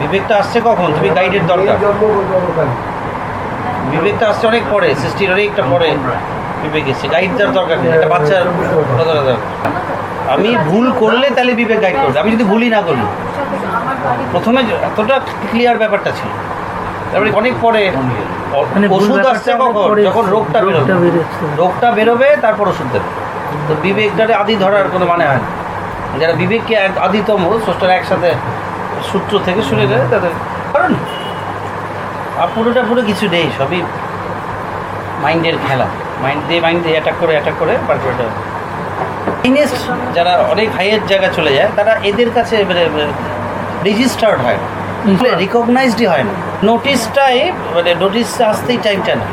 বিবেকটা আসছে কখন? তুমি গাইডের দরকার। বিবেকটা আসছে অনেক পরে, সৃষ্টির অনেকটা পরে বিবেক এসছে। গাইড দেওয়ার দরকার নেই, একটা বাচ্চার দরকার। আমি ভুল করলে তাহলে বিবেক গাইড করবে, আমি যদি ভুলই না করি। প্রথমে এতটা ক্লিয়ার ব্যাপারটা ছিল, তারপরে অনেক পরে ওষুধ আসছে কখন? যখন রোগটা বেরোবে, রোগটা বেরোবে তারপর ওষুধ দেবে। তো বিবেকটারে আদি ধরার কোনো মানে হয় না। যারা বিবেককে আদিতম স্রষ্টার একসাথে সূত্র থেকে শুনে যায় তাদের কারণ আর পুরো কিছু নেই, সবই মাইন্ডের খেলা। মাইন্ড দিয়ে অ্যাটাক করে পারফেক্ট। হাইনেস্ট যারা অনেক হাইয়ের জায়গায় চলে যায় তারা এদের কাছে রেজিস্টার্ড হয় না, রিকগনাইজডই হয় না। নোটিশটাই নোটিশ আসতেই টাইমটা না,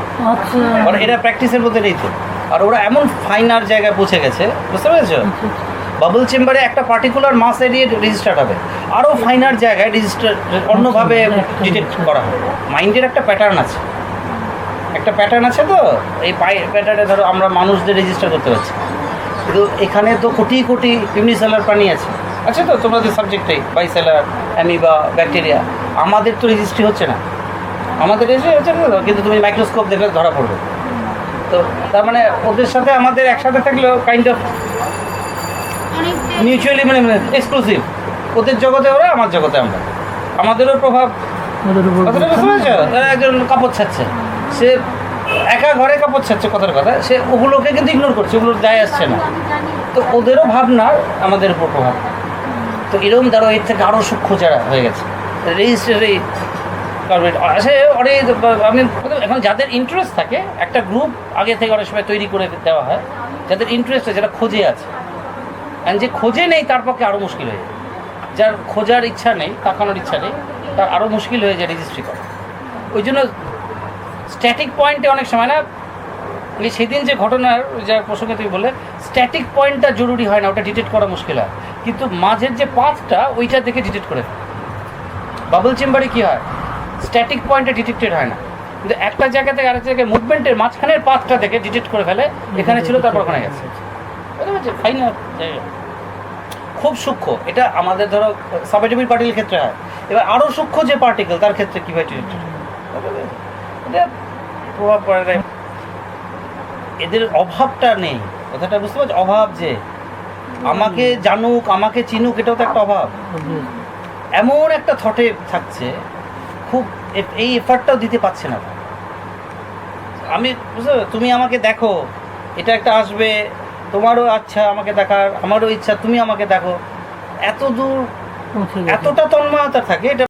মানে এটা প্র্যাকটিসের মধ্যে নেই তো। আর ওরা এমন ফাইনার জায়গায় পৌঁছে গেছে, বুঝতে পেরেছো? বাবল চেম্বারে একটা পার্টিকুলার মাস এরিয়ে রেজিস্টার্ড হবে, আরও ফাইনার জায়গায় রেজিস্টার অন্যভাবে ডিটেক্ট করা হবে। মাইন্ডের একটা প্যাটার্ন আছে, তো এই প্যাটার্নে ধরো আমরা মানুষদের রেজিস্টার করতে পারছি, কিন্তু এখানে তো কোটি ইউনিসেলার প্রাণী আছে তো তোমাদের সাবজেক্টেই, বাইসেলার, অ্যামিবা, ব্যাকটেরিয়া। আমাদের তো রেজিস্ট্রি হচ্ছে না, আমাদের রেজিস্ট্রি হচ্ছে না, কিন্তু তুমি মাইক্রোস্কোপ দেখলে ধরা পড়বে। তো তার মানে ওদের সাথে আমাদের একসাথে থাকলেও কাইন্ড অফ মিউচুয়ালি মানে এক্সক্লুসিভ। ওদের জগতে ওরা, আমার জগতে আমরা, আমাদেরও প্রভাব। একজন কাপড় ছাড়ছে, সে একা ঘরে কাপড় ছাড়ছে, কথার কথা, সে ওগুলোকে কিন্তু ইগনোর করছে, ওগুলোর দায় আসছে না। তো ওদেরও ভাবনার আমাদের উপর প্রভাব। তো এরকম ধরো এর থেকে আরও সূক্ষ্ম যারা হয়ে গেছে রেজিস্ট্রি আসে অনেক। আমি এখন যাদের ইন্টারেস্ট থাকে, একটা গ্রুপ আগে থেকে অনেক সময় তৈরি করে দেওয়া হয়, যাদের ইন্টারেস্ট আছে, যারা খোঁজে আছে। আর যে খোঁজে নেই তার পক্ষে আরও মুশকিল হয়ে যায়। যার খোঁজার ইচ্ছা নেই, তাকানোর ইচ্ছা নেই, তার আরও মুশকিল হয়ে যায় রেজিস্ট্রি করা। ওই জন্য স্ট্যাটিক পয়েন্টে অনেক সময় না, সেদিন যে ঘটনার যা প্রসঙ্গে তুমি বললে, স্ট্যাটিক পয়েন্টটা জরুরি হয় না, ওটা ডিটেক্ট করা মুশকিল হয়, কিন্তু মাঝের যে পাথটা ওইটা দেখে ডিটেক্ট করে। বাবল চেম্বারে কী হয়, স্ট্যাটিক পয়েন্টে ডিটেক্টেড হয় না, কিন্তু একটা জায়গা থেকে আরেক জায়গায় মুভমেন্টের মাঝখানের পাথটা দেখে ডিটেক্ট করে ফেলে, এখানে ছিল তারপর ওখানে গেছে। ফাইনাল খুব সূক্ষ্ম। এটা আমাদের ধরো সাবঅ্যাটমিক পার্টিকেলের ক্ষেত্রে হয়। এবার আরও সূক্ষ্ম যে পার্টিকেল, তার ক্ষেত্রে কীভাবে ডিটেক্টেড হয়, এটা প্রভাব পড়ে না। এদের অভাবটা নেই, কথাটা বুঝতে পারছো? অভাব যে আমাকে জানুক, আমাকে চিনুক, এটাও তো একটা অভাব। এমন একটা থটে থাকছে, খুব এই এফার্টটাও দিতে পারছে না। আমি বুঝতে, তুমি আমাকে দেখো, এটা একটা আসবে, তোমারও আচ্ছা আমাকে দেখার, আমারও ইচ্ছা তুমি আমাকে দেখো, এত দূর এতটা তন্ময়তা থাকে। এটা